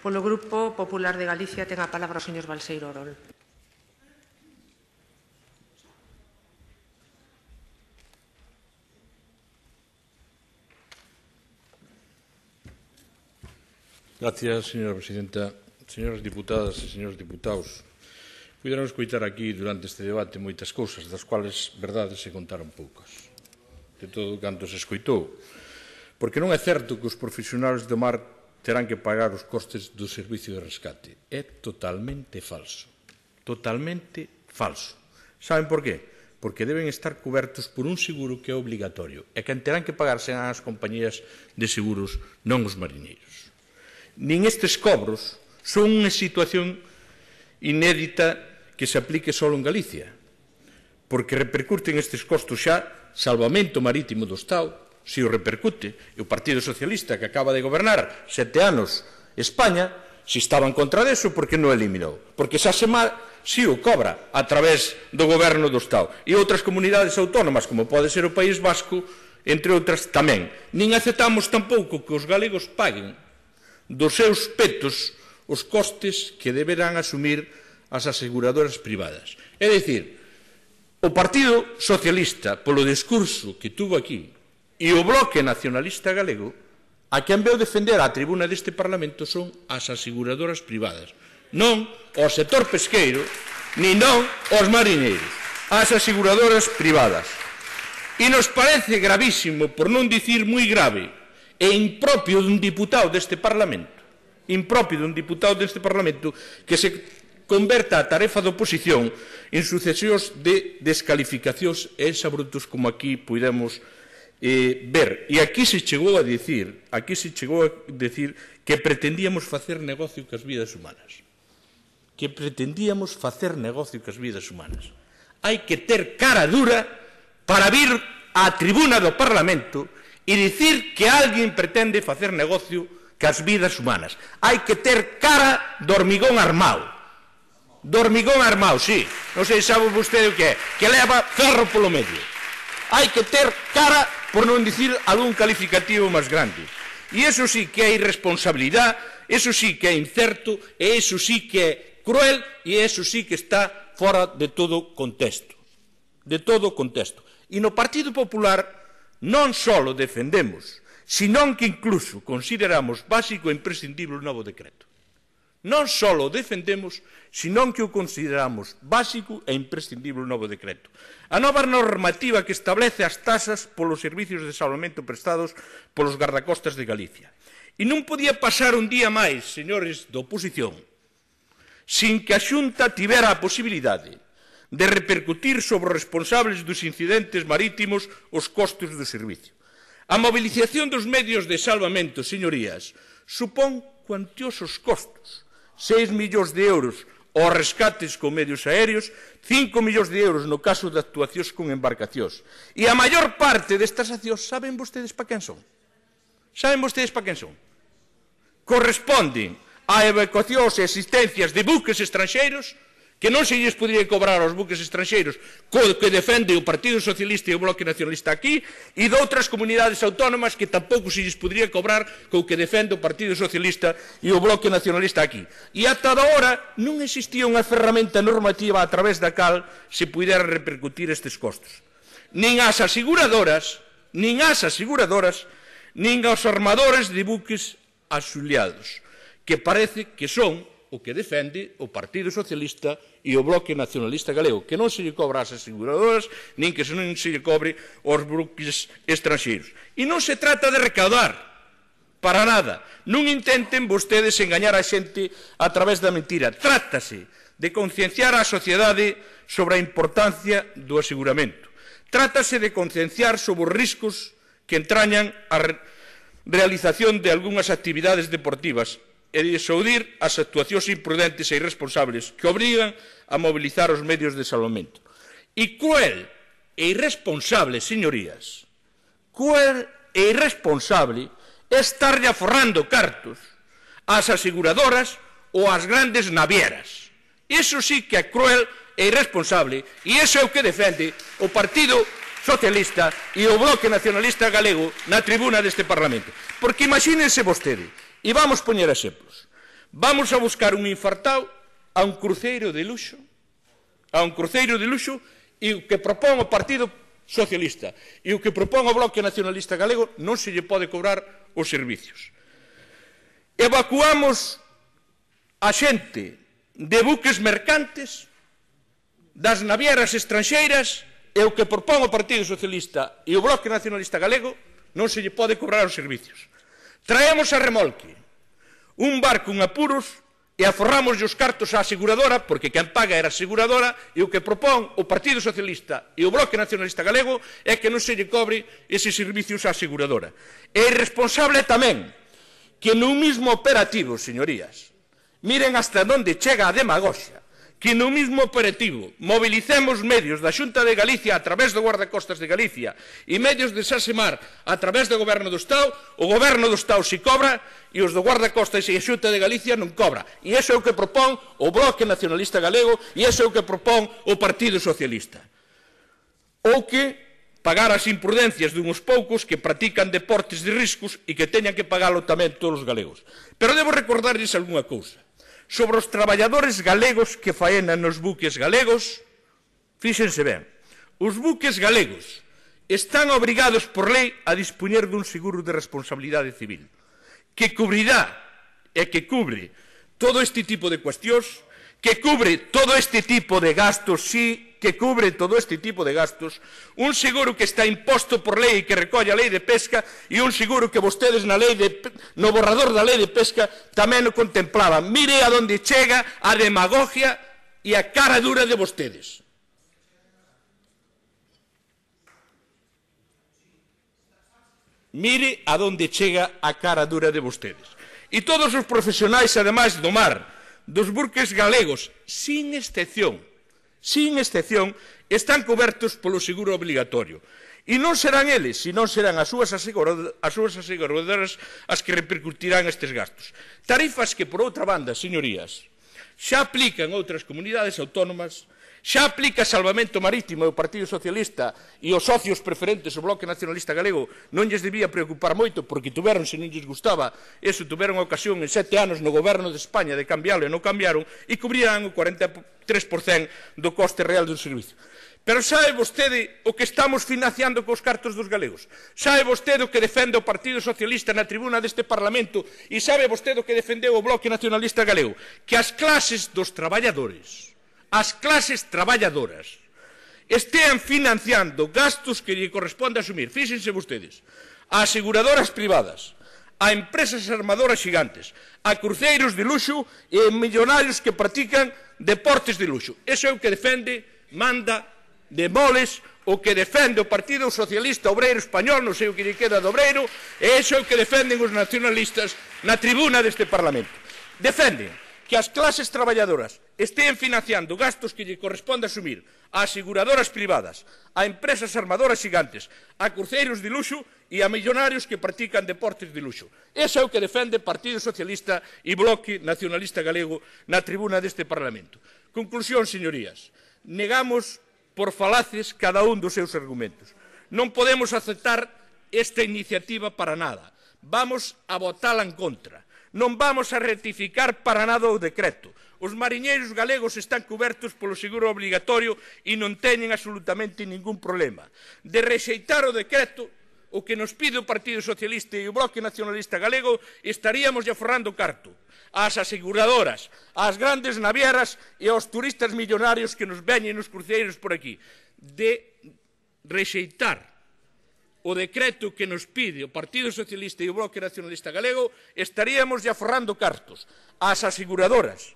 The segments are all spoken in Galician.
Polo Grupo Popular de Galicia ten a palabra o señor Balseiro Orol. Gracias, señora presidenta. Señoras diputadas e señores diputados, puideron escoitar aquí durante este debate moitas cousas, das quales verdades se contaron poucas, de todo canto se escoitou. Porque non é certo que os profesionales do mar terán que pagar os costes do servicio de rescate. É totalmente falso. Totalmente falso. Saben por qué? Porque deben estar cobertos por un seguro que é obligatorio. E quen terán que pagar serán as compañías de seguros, non os mariñeiros. Nin estes cobros son unha situación inédita que se aplique só en Galicia, porque repercuten estes costos xa salvamento marítimo do Estado, si o repercute, e o Partido Socialista, que acaba de gobernar 7 anos España, si estaba en contra deso, por que non eliminou? Porque xa se mal, si o cobra a través do goberno do Estado. E outras comunidades autónomas, como pode ser o País Vasco, entre outras tamén. Nin aceptamos tampouco que os galegos paguen dos seus petos os costes que deberán asumir as aseguradoras privadas. É dicir, o Partido Socialista, polo discurso que tuvo aquí, e o Bloque Nacionalista Galego, a quen veu defender a tribuna deste Parlamento son as aseguradoras privadas. Non o sector pesqueiro, ni non os mariñeiros. As aseguradoras privadas. E nos parece gravísimo, por non dicir moi grave, e impropio dun diputado deste Parlamento, que se converta a tarefa da oposición en sucesións de descalificacións e exabrutos como aquí puidemos ver. E aquí se chegou a decir que pretendíamos facer negocio cas vidas humanas. Hai que ter cara dura para vir á tribuna do Parlamento e dicir que alguén pretende facer negocio cas vidas humanas. Hai que ter cara de hormigón armado. Sí. Non sei se sabe vostede o que é. Que leva ferro polo medio. Hai que ter cara, por non dicir algún calificativo máis grande. E iso sí que é irresponsabilidade, iso sí que é incerto, e iso sí que é cruel, e iso sí que está fora de todo contexto. E no Partido Popular non só o defendemos, senón que incluso consideramos básico e imprescindible o novo decreto. Non só o defendemos, senón que o consideramos básico e imprescindible o novo decreto. A nova normativa que establece as taxas polos servicios de salvamento prestados polos gardacostas de Galicia. E non podía pasar un día máis, señores da oposición, sin que a Xunta tivera a posibilidade de repercutir sobre os responsables dos incidentes marítimos os costos do servicio. A mobilización dos medios de salvamento, señorías, supón cuantiosos costos. 6 millóns de euros aos rescates con medios aéreos, 5 millóns de euros no caso de actuacións con embarcacións. E a maior parte destas accións, saben vostedes para quen son? Corresponden a evacuacións e asistencias de buques estranxeiros que non se lles podría cobrar aos buques estranxeiros co que defende o Partido Socialista e o Bloque Nacionalista aquí, e de outras comunidades autónomas que tampouco se lles podría cobrar co que defende o Partido Socialista e o Bloque Nacionalista aquí. E ata agora non existía unha ferramenta normativa a través da cal se pudera repercutir estes costos. Nin as aseguradoras, nin aos armadores de buques asuliados, que parece que son o que defende o Partido Socialista e o Bloque Nacionalista Galego, que non se lle cobra ás aseguradoras, nin que non se lle cobre aos buques estranxeiros. E non se trata de recaudar, para nada. Non intenten vostedes engañar a xente a través da mentira. Trátase de concienciar a sociedade sobre a importancia do aseguramento. Trátase de concienciar sobre os riscos que entrañan a realización de algunhas actividades deportivas e dissuadir as actuacións imprudentes e irresponsables que obrigan a mobilizar os medios de salvamento. E cruel e irresponsable, señorías, é estarlle aforrando cartos ás aseguradoras ou ás grandes navieras. Iso sí que é cruel e irresponsable, e iso é o que defende o Partido Socialista e o Bloque Nacionalista Galego na tribuna deste Parlamento. Porque imagínense vostede, e vamos poñer exemplos, Vamos a buscar un infartado a un cruceiro de luxo, e o que propón o Partido Socialista e o que propón o Bloque Nacionalista Galego non se lle pode cobrar os servicios. Evacuamos a xente de buques mercantes das navieras estranxeiras e o que propón o Partido Socialista e o Bloque Nacionalista Galego non se lle pode cobrar os servicios. Traemos a remolque un barco en apuros e aforramos os cartos á aseguradora, porque quen paga era a aseguradora, e o que propón o Partido Socialista e o Bloque Nacionalista Galego é que non se lle cobre eses servicios á aseguradora. É irresponsable tamén que nun mismo operativo, señorías, miren hasta onde chega a demagoxia, que no mismo operativo mobilicemos medios da Xunta de Galicia a través do Guardacostas de Galicia e medios de Sasemar a través do Goberno do Estado, o Goberno do Estado si cobra e os do Guardacostas e a Xunta de Galicia non cobra. E iso é o que propón o Bloque Nacionalista Galego e iso é o que propón o Partido Socialista. Ou que pagar as imprudencias dunhos poucos que practican deportes de riscos e que teñan que pagalo tamén todos os galegos. Pero debo recordarles algunha cousa. Sobre os traballadores galegos que faenan nos buques galegos, fíxense ben, os buques galegos están obrigados por lei a dispoñer dun seguro de responsabilidade civil que cubrirá e que cubre todo este tipo de cuestións, que cubre todo este tipo de gastos, sí, que cubre todo este tipo de gastos, un seguro que está imposto por lei e que recolle a lei de pesca e un seguro que vostedes no borrador da lei de pesca tamén o contemplaban. Mire a donde chega a demagogia e a cara dura de vostedes. Mire a donde chega a cara dura de vostedes. E todos os profesionais, ademais do mar, dos buques galegos, sin excepción, están cobertos polo seguro obligatorio. E non serán eles, senón serán as súas aseguradoras as que repercutirán estes gastos. Tarifas que, por outra banda, señorías, xa aplican outras comunidades autónomas, xa aplica Salvamento Marítimo e o Partido Socialista e os socios preferentes o Bloque Nacionalista Galego non lles debía preocupar moito porque tuveron, se non lles gustaba, eso tuveron ocasión en 7 anos no goberno de España de cambiarlo e non cambiaron e cubrirán o 43% do coste real do servicio. Pero sabe vostede o que estamos financiando cos cartos dos galegos? Sabe vostede o que defende o Partido Socialista na tribuna deste Parlamento? E sabe vostede o que defendeu o Bloque Nacionalista Galego? Que as clases dos traballadores, as clases traballadoras, estean financiando gastos que lle corresponde asumir, fíxense vostedes, a aseguradoras privadas, a empresas armadoras xigantes, a cruceiros de luxo e a millonarios que practican deportes de luxo. Eso é o que defende, manda, demoles, o que defende o Partido Socialista Obreiro Español, non sei o que lle queda do Obreiro, e iso é o que defenden os nacionalistas na tribuna deste Parlamento. Defenden que as clases traballadoras estean financiando gastos que lle corresponde asumir a aseguradoras privadas, a empresas armadoras xigantes, a cruceiros de luxo e a millonarios que practican deportes de luxo. Eso é o que defende o Partido Socialista e Bloque Nacionalista Galego na tribuna deste Parlamento. Conclusión, señorías, negamos por falaces cada un dos seus argumentos. Non podemos aceptar esta iniciativa para nada. Vamos a votala en contra. Non vamos a rectificar para nada o decreto. Os mariñeiros galegos están cobertos polo seguro obligatorio e non teñen absolutamente ningún problema. De rexeitar o decreto, o que nos pide o Partido Socialista e o Bloque Nacionalista Galego, estaríamos aforrando carto ás aseguradoras, ás grandes navieras e aos turistas millonarios que nos veñen nos cruceiros por aquí. De rexeitar o decreto que nos pide o Partido Socialista e o Bloque Nacionalista Galego, estaríamos aforrando cartos ás aseguradoras,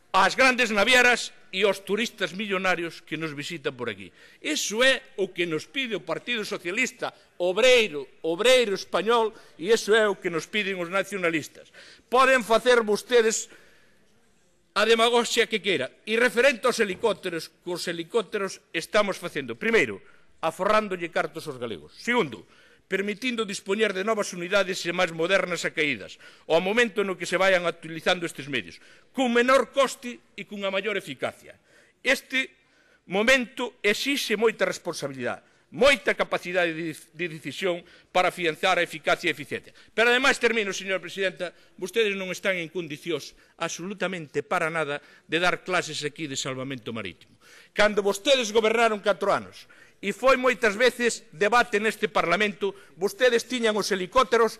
ás grandes navieras e aos turistas millonarios que nos visitan por aquí. Iso é o que nos pide o Partido Socialista Obreiro Español e iso é o que nos piden os nacionalistas. Poden facer vostedes a demagoxia que queira. E referente aos helicópteros, cos helicópteros estamos facendo, primeiro, aforrándolle cartos aos galegos. Segundo, permitindo dispoñer de novas unidades e máis modernas a caídas, ao momento no que se vayan utilizando estes medios, cun menor coste e cunha maior eficacia. Este momento exixe moita responsabilidade, moita capacidade de decisión para afianzar a eficacia e eficiencia. Pero, ademais, termino, señora presidenta, vostedes non están en condicións absolutamente para nada de dar clases aquí de salvamento marítimo. Cando vostedes gobernaron 4 anos, e foi moitas veces debate neste Parlamento, vostedes tiñan os helicópteros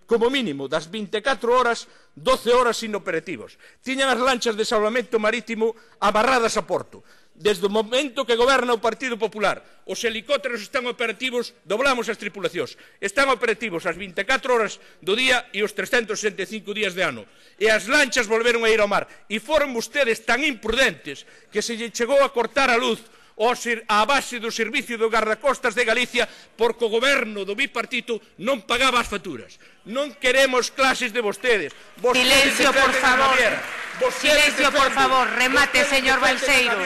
como mínimo, das 24 horas, 12 horas inoperativos. Tiñan as lanchas de salvamento marítimo amarradas a porto. Desde o momento que goberna o Partido Popular, os helicópteros están operativos, doblamos as tripulacións, están operativos as 24 horas do día e os 365 días de ano. E as lanchas volveron a ir ao mar. E foron vostedes tan imprudentes que se lle chegou a cortar a luz á base do Servicio de Gardacostas de Galicia porque o goberno do bipartito non pagaba as facturas. Non queremos clases de vostedes. Silencio, por favor. Silencio, por favor. Remate, señor Balseiro.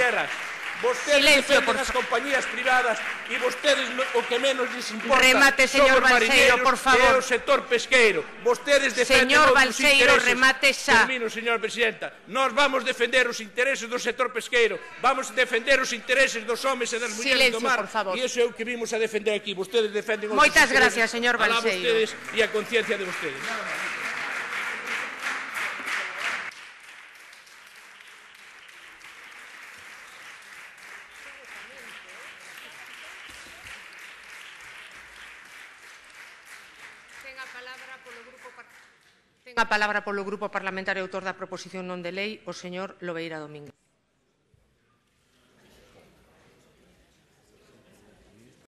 Vostedes defenden as compañías privadas e vostedes o que menos lles importa remate, señor Balseiro, por favor. É o sector pesqueiro. Vostedes defenden señor os Balseiro, intereses. remate xa. Termino, señora presidenta. Nós vamos defender os intereses do sector pesqueiro, vamos defender os intereses dos homes e das mulleres do mar. E iso é o que vimos a defender aquí. Vostedes defenden os Moitas intereses. gracias, señor Balseiro. Alá vostedes e a conciencia de vostedes. Nada máis. Ten a palabra polo Grupo Parlamentario autor da proposición non de lei o señor Lobeira Domínguez.